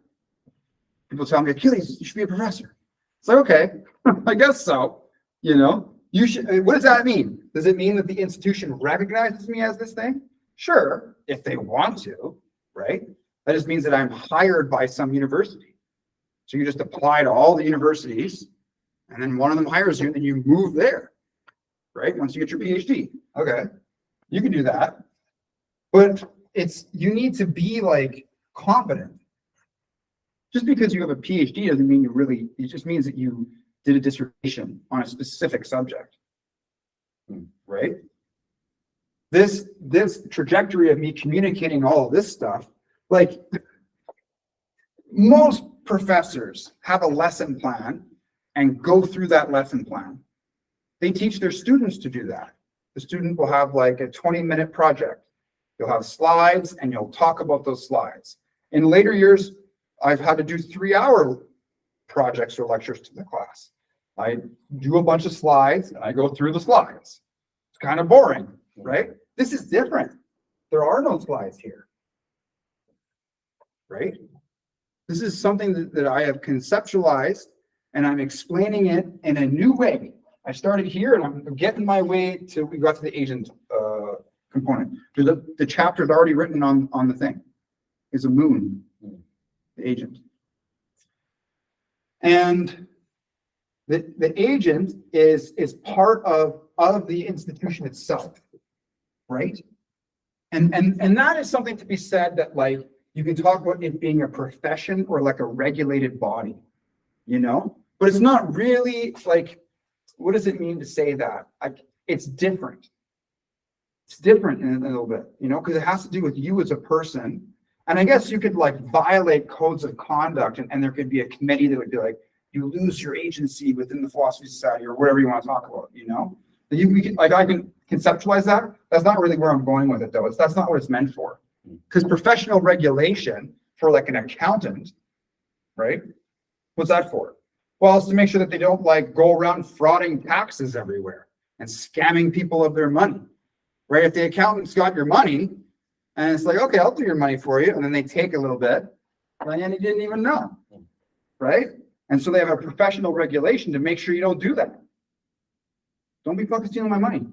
People tell me, Achilles, you should be a professor. It's like, okay, I guess so. You know, you should. What does that mean? Does it mean that the institution recognizes me as this thing? Sure, if they want to, right? That just means that I'm hired by some university. So you just apply to all the universities, and then one of them hires you, and then you move there, right? Once you get your PhD. Okay, you can do that. But you need to be like competent. Just because you have a PhD doesn't mean it just means that you did a dissertation on a specific subject, right? This trajectory of me communicating all of this stuff, like most professors have a lesson plan and go through that lesson plan. They teach their students to do that. The student will have like a 20-minute project. You'll have slides and you'll talk about those slides. In later years, I've had to do 3-hour projects or lectures to the class. I do a bunch of slides and I go through the slides. It's kind of boring, right? This is different. There are no slides here, right? This is something that I have conceptualized and I'm explaining it in a new way. I started here and I'm getting my way to, we got to the agent component. The chapter's already written on the thing. It's a moon, the agent. And the agent is part of the institution itself, right? And that is something to be said that like you can talk about it being a profession or like a regulated body, you know? But it's not really like, what does it mean to say that? It's different. It's different in a little bit, you know, because it has to do with you as a person. And I guess you could like violate codes of conduct and there could be a committee that would be like, you lose your agency within the Philosophy Society or whatever you want to talk about, you know? I can conceptualize that. That's not really where I'm going with it though. That's not what it's meant for. Because professional regulation for like an accountant, right? What's that for? Well, it's to make sure that they don't like go around frauding taxes everywhere and scamming people of their money, right? If the accountant's got your money and it's like, okay, I'll do your money for you. And then they take a little bit and you didn't even know, right? And so they have a professional regulation to make sure you don't do that. Don't be fucking stealing my money,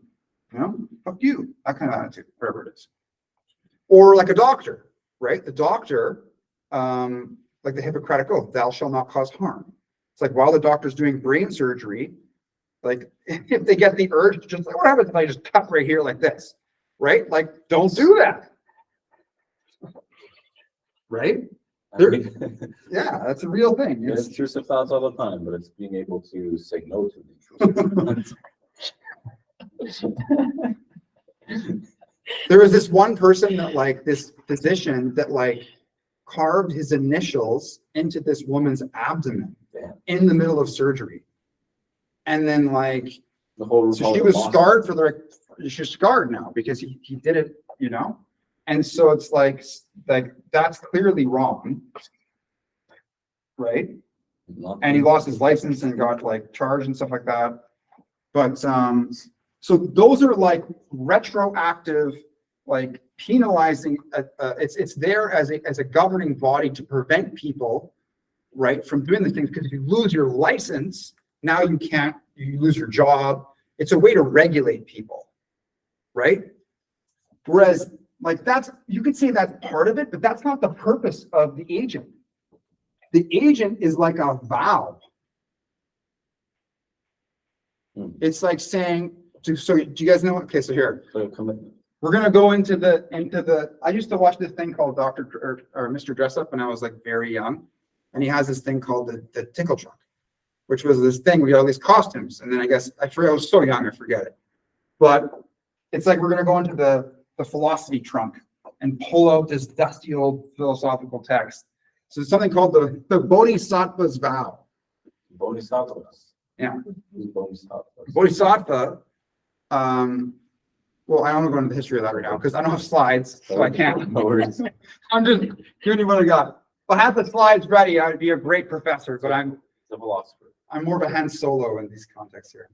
you know? Fuck you, that kind of attitude, whatever it is. Or like a doctor, right? The doctor, like the Hippocratic Oath, thou shalt not cause harm. It's like while the doctor's doing brain surgery, like if they get the urge to just like, what happens if I just cut right here like this, right? Like, don't do that, right? Yeah, that's a real thing. There's intrusive thoughts all the time, but it's being able to say no to the intrusive thoughts. There was this one person that like this physician that like carved his initials into this woman's abdomen in the middle of surgery. And then like, The whole so she was scarred for she's scarred now because he did it, you know? And so it's like that's clearly wrong. Right? And he lost his license and got like charged and stuff like that. But so those are like retroactive, like penalizing. It's there as a governing body to prevent people, right, from doing these things. Because if you lose your license, now you lose your job. It's a way to regulate people, right? Whereas, like you could say that's part of it, but that's not the purpose of the agent. The agent is like a vow. It's like saying, so do you guys know? Okay, so here, we're gonna go into the. I used to watch this thing called Dr. or Mr. Dress Up when I was like very young, and he has this thing called the Tinkle Trunk, which was this thing we had all these costumes, and then I guess I was so young I forget it, but it's like we're gonna go into the philosophy trunk and pull out this dusty old philosophical text. So it's something called the Bodhisattva's vow. Bodhisattvas. Yeah. Bodhisattvas. Bodhisattva. Well, I don't want to go into the history of that right now because I don't have slides, so I can't. No worries. I'm just giving you what I got. If I had the slides ready, I would be a great professor, but I'm The philosopher. I'm more of a Han Solo in these contexts here.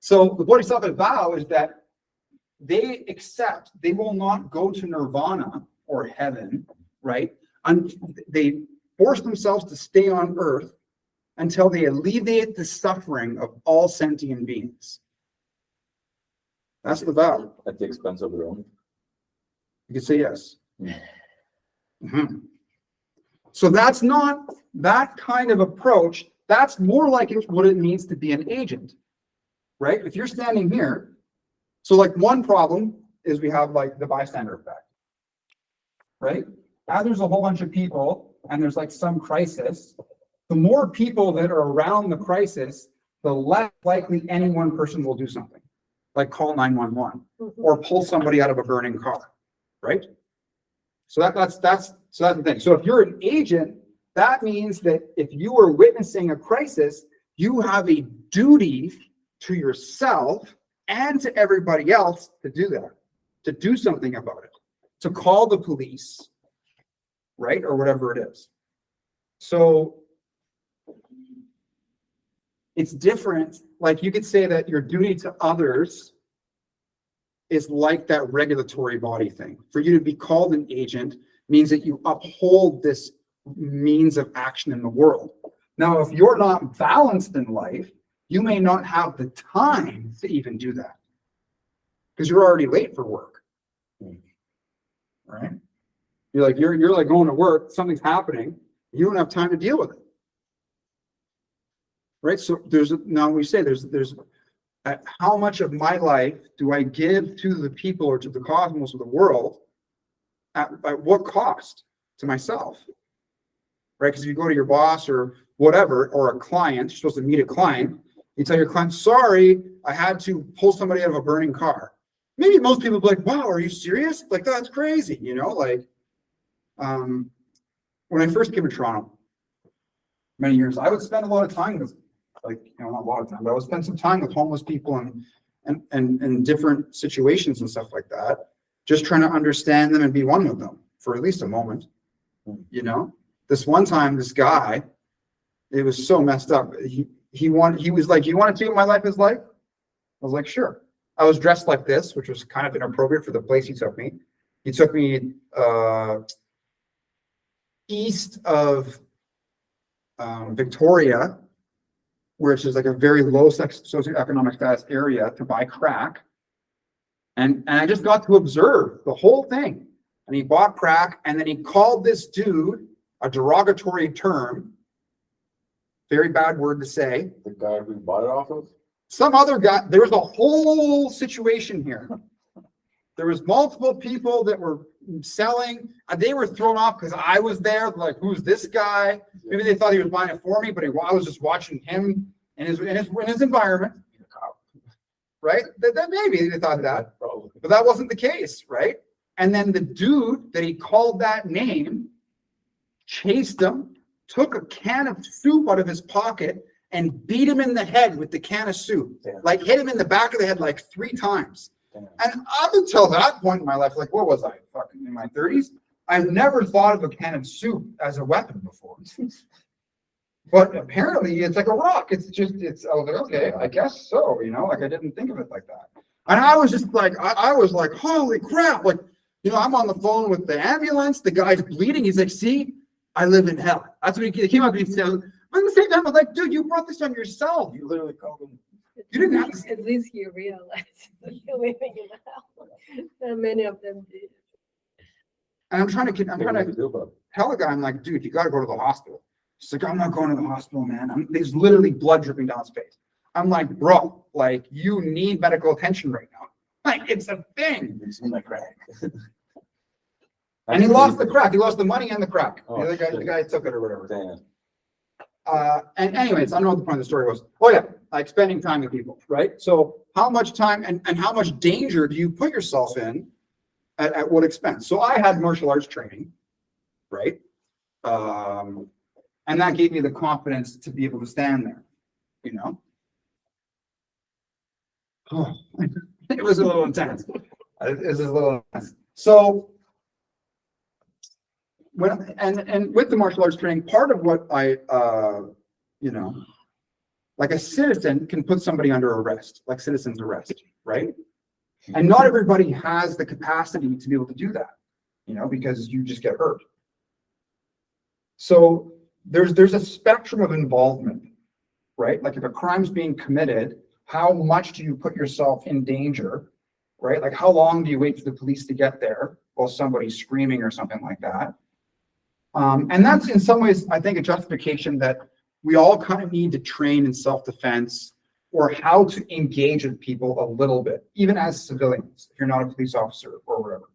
So the Bodhisattva vow is that they will not go to nirvana or heaven, right? And they force themselves to stay on earth until they alleviate the suffering of all sentient beings. That's the vow. At the expense of their own. You could say yes. Mm-hmm. So that's not that kind of approach. That's more like what it means to be an agent, right? If you're standing here, so like one problem is we have like the bystander effect, right? As there's a whole bunch of people and there's like some crisis, the more people that are around the crisis, the less likely any one person will do something, like call 911 or pull somebody out of a burning car, right? So that's the thing. So if you're an agent, that means that if you are witnessing a crisis, you have a duty to yourself and to everybody else to do that, to do something about it, to call the police, right? Or whatever it is. So it's different. Like you could say that your duty to others is like that regulatory body thing. For you to be called an agent means that you uphold this means of action in the world. Now, if you're not balanced in life, you may not have the time to even do that because you're already late for work, right? You're like going to work, something's happening, you don't have time to deal with it, right? So there's how much of my life do I give to the people or to the cosmos of the world at what cost to myself, right? Because if you go to your boss or whatever, or a client, you're supposed to meet a client, you tell your client, sorry, I had to pull somebody out of a burning car. Maybe most people will be like, wow, are you serious? Like, that's crazy, you know? Like, when I first came to Toronto, many years, I would spend a lot of time with, like, you know, not a lot of time, but I would spend some time with homeless people and different situations and stuff like that, just trying to understand them and be one with them for at least a moment, you know? This one time, this guy, it was so messed up. He was like, you want to see what my life is like? I was like, sure. I was dressed like this, which was kind of inappropriate for the place he took me. He took me east of Victoria, which is like a very low socioeconomic status area, to buy crack. And I just got to observe the whole thing. And he bought crack, and then he called this dude a derogatory term. Very bad word to say. The guy who bought it off of? Some other guy. There was a whole situation here. There was multiple people that were selling. They were thrown off because I was there. Like, who's this guy? Maybe they thought he was buying it for me, but I was just watching him in his environment, right? That maybe they thought that, but that wasn't the case, right? And then the dude that he called that name chased him, took a can of soup out of his pocket, and beat him in the head with the can of soup. Damn. Like hit him in the back of the head like 3 times. Damn. And up until that point in my life, like what was I, fucking in my 30s? I've never thought of a can of soup as a weapon before. But apparently it's like a rock. I was like, okay, I guess so, like I didn't think of it like that. And I was just like, I was like, holy crap. Like, I'm on the phone with the ambulance, the guy's bleeding. He's like, see, I live in hell. That's what he came up and he said. But at the same time, I was like, dude, you brought this on yourself. You literally called him. You didn't have to. At least you realize that you're living in hell. And many of them did. And I'm trying to tell the guy, I'm like, dude, you got to go to the hospital. He's like, I'm not going to the hospital, man. There's literally blood dripping down his face. I'm like, bro, like you need medical attention right now. Like it's a thing. It's in the crack. And he lost the crack. He lost the money and the crack. Oh, the guy took it or whatever. Damn. And anyways, I don't know what the point of the story was. Oh yeah, like spending time with people, right? So how much time and how much danger do you put yourself in at what expense? So I had martial arts training, right? And that gave me the confidence to be able to stand there, Oh, it was a little intense. It was a little intense. So and with the martial arts training, part of what I, like a citizen can put somebody under arrest, like citizen's arrest, right? And not everybody has the capacity to be able to do that, because you just get hurt. So there's a spectrum of involvement, right? Like if a crime's being committed, how much do you put yourself in danger, right? Like how long do you wait for the police to get there while somebody's screaming or something like that? And that's in some ways, I think, a justification that we all kind of need to train in self-defense or how to engage with people a little bit, even as civilians, if you're not a police officer or whatever.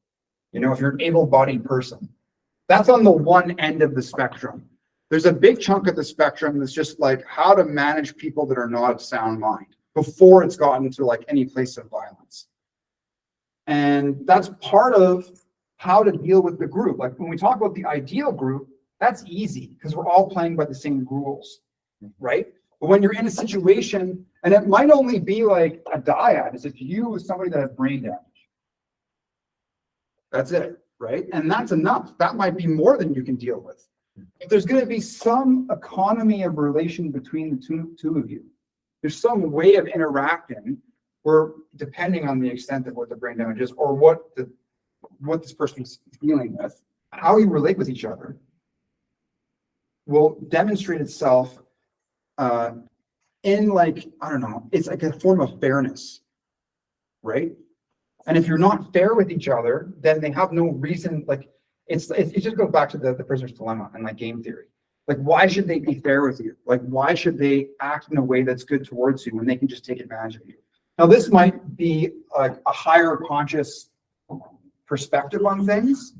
If you're an able-bodied person. That's on the one end of the spectrum. There's a big chunk of the spectrum that's just like how to manage people that are not of sound mind before it's gotten to like any place of violence. And that's part of how to deal with the group. Like when we talk about the ideal group, that's easy because we're all playing by the same rules, right? But when you're in a situation, and it might only be like a dyad, is if you with somebody that has brain damage. That's it, right? And that's enough. That might be more than you can deal with. But there's going to be some economy of relation between the two of you. There's some way of interacting where, depending on the extent of what the brain damage is or what this person's dealing with, how you relate with each other will demonstrate itself in like, I don't know, it's like a form of fairness, right? And if you're not fair with each other, then they have no reason, like it just goes back to the prisoner's dilemma and like game theory. Like, why should they be fair with you? Like, why should they act in a way that's good towards you when they can just take advantage of you? Now, this might be like a higher conscious perspective on things.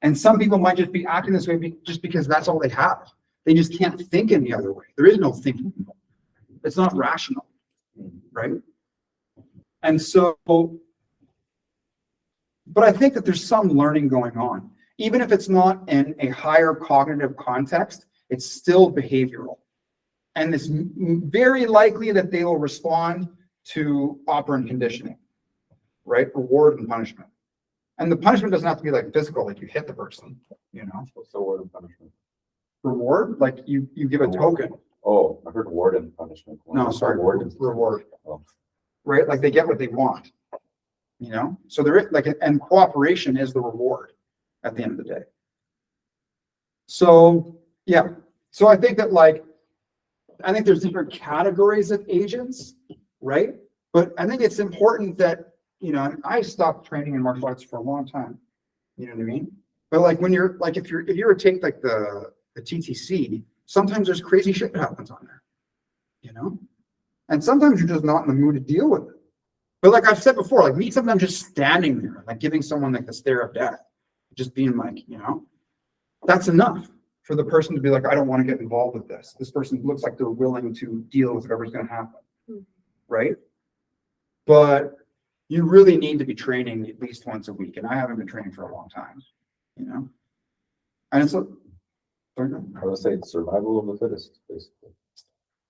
And some people might just be acting this way just because that's all they have. They just can't think any other way. There is no thinking. It's not rational, right? And so, but I think that there's some learning going on. Even if it's not in a higher cognitive context, it's still behavioral. And it's very likely that they will respond to operant conditioning, right? Reward and punishment. And the punishment doesn't have to be like physical, like you hit the person, What's the word of punishment? Reward, like you give a token. Oh, I heard ward and punishment. No, sorry, reward. Oh. Right? Like they get what they want, So there is like, and cooperation is the reward at the end of the day. So, yeah. So I think that I think there's different categories of agents, right? But I think it's important that, I stopped training in martial arts for a long time. You know what I mean? But like when you're like, if you were to take like the TTC, sometimes there's crazy shit that happens on there, And sometimes you're just not in the mood to deal with it. But like I've said before, like me sometimes just standing there, like giving someone like the stare of death, just being like, that's enough for the person to be like, I don't want to get involved with this. This person looks like they're willing to deal with whatever's going to happen. Right? But you really need to be training at least once a week. And I haven't been training for a long time, And it's like, I would say it's survival of the fittest, basically.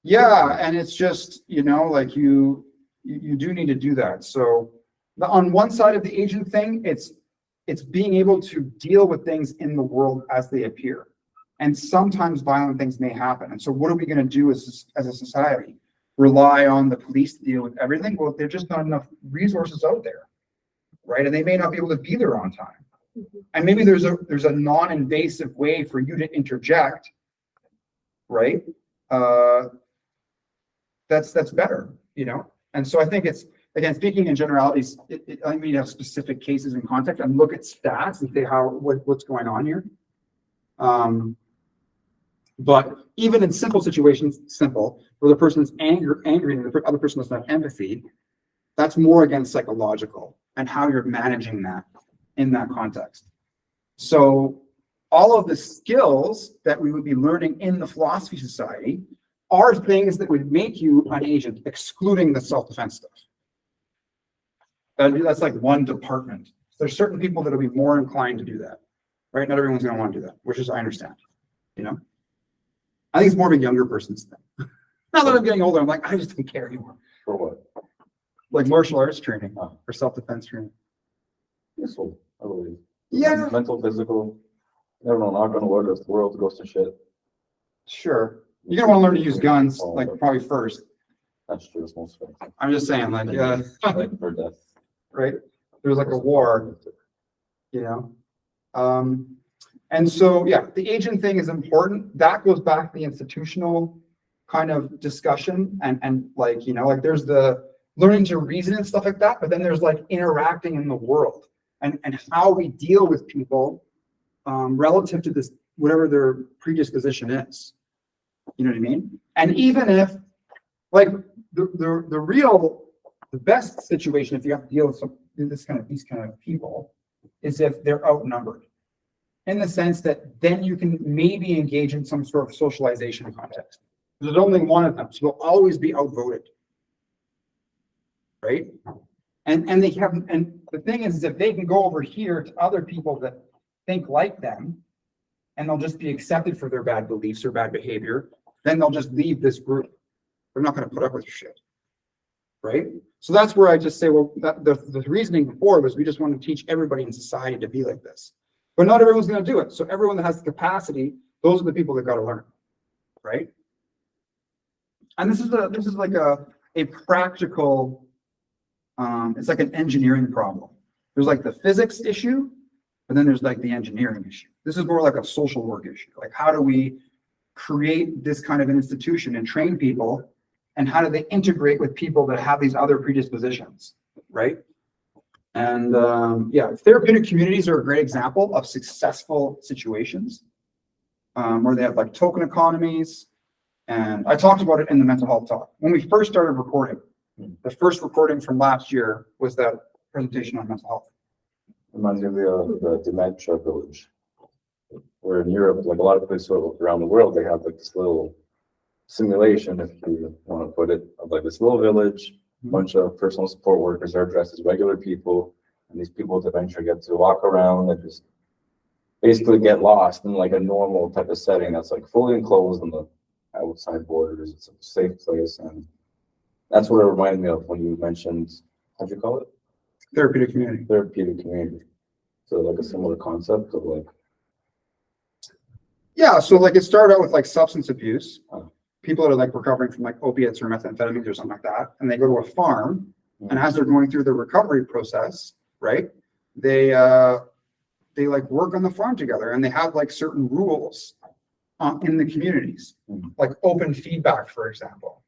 yeah. And it's just, like you do need to do that. So on one side of the agent thing, it's being able to deal with things in the world as they appear. And sometimes violent things may happen. And so what are we going to do as a society? Rely on the police to deal with everything? Well, there's just not enough resources out there, right? And they may not be able to be there on time. And maybe there's a non-invasive way for you to interject, right? That's better, And so I think it's, again, speaking in generalities, I think we need to have specific cases in context and look at stats and say what's going on here. But even in simple situations, where the person is angry and the other person doesn't have empathy, that's more again psychological and how you're managing that in that context. So all of the skills that we would be learning in the philosophy society are things that would make you an agent, excluding the self-defense stuff. That's like one department. There's certain people that will be more inclined to do that, right? Not everyone's going to want to do that, which is, I understand, I think it's more of a younger person's thing. Now that I'm getting older, I'm like, I just don't care anymore. For what? Like martial arts training or self-defense training. Useful, I believe. Yeah. Mental, physical. Never know, not gonna work if the world goes to shit. Sure. You're gonna want to learn to use guns, like probably first. That's true, it's most things. I'm just saying, like, Like for death. right? There's like a war, And so, yeah, the agent thing is important. That goes back to the institutional kind of discussion and like, like there's the learning to reason and stuff like that, but then there's like interacting in the world and how we deal with people relative to this, whatever their predisposition is. You know what I mean? And even if like the best situation, if you have to deal with these kind of people, is if they're outnumbered. In the sense that then you can maybe engage in some sort of socialization context. There's only one of them, so they'll always be outvoted, right? And the thing is if they can go over here to other people that think like them, and they'll just be accepted for their bad beliefs or bad behavior, then they'll just leave this group. They're not going to put up with your shit, right? So that's where I just say, well, the reasoning before was we just want to teach everybody in society to be like this. But not everyone's going to do it. So everyone that has the capacity, those are the people that got to learn, right? And this is like a practical, it's like an engineering problem. There's like the physics issue, but then there's like the engineering issue. This is more like a social work issue. Like how do we create this kind of an institution and train people, and how do they integrate with people that have these other predispositions, right? And yeah, therapeutic communities are a great example of successful situations where they have like token economies. And I talked about it in the mental health talk. When we first started recording, the first recording from last year was that presentation on mental health. Reminds me of the dementia village, where in Europe, like a lot of places around the world, they have like this little simulation, if you want to put it, of like this little village. Bunch of personal support workers are dressed as regular people, and these people with dementia get to walk around and just basically get lost in like a normal type of setting that's like fully enclosed on the outside borders. It's a safe place, and that's what it reminded me of when you mentioned, how'd you call it? Therapeutic community. Therapeutic community. So like a similar concept of like. Yeah, so like it started out with like substance abuse. People that are like recovering from like opiates or methamphetamines or something like that, and they go to a farm, and as they're going through the recovery process, right, they like work on the farm together, and they have like certain rules in the communities, like open feedback, for example,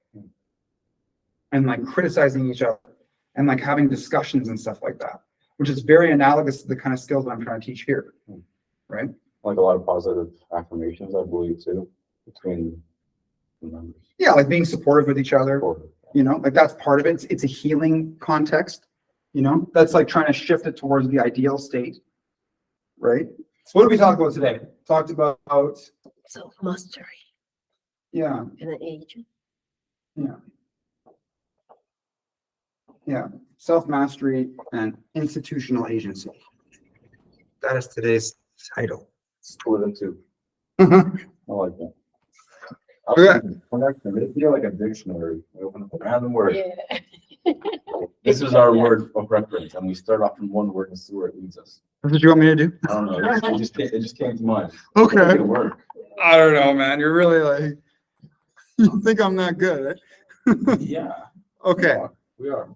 and like criticizing each other, and like having discussions and stuff like that, which is very analogous to the kind of skills that I'm trying to teach here, right? Like a lot of positive affirmations, I believe, too, between members. Yeah, like being supportive with each other, You know, like that's part of it. It's a healing context, you know, that's like trying to shift it towards the ideal state. Right? So what did we talk about today? Talked about, Self-mastery yeah, and an age. yeah, self-mastery and institutional agency. That is today's title. Split it too. Yeah, I like that. Okay. Connection, they feel like a dictionary. We open up a random word. Yeah. This is our word of reference, and we start off from one word and see where it leads us. That's what you want me to do? I don't know. It just came to mind. Okay. Make it work. I don't know, man. You're really like, you think I'm that good, eh? Yeah. Okay. We are.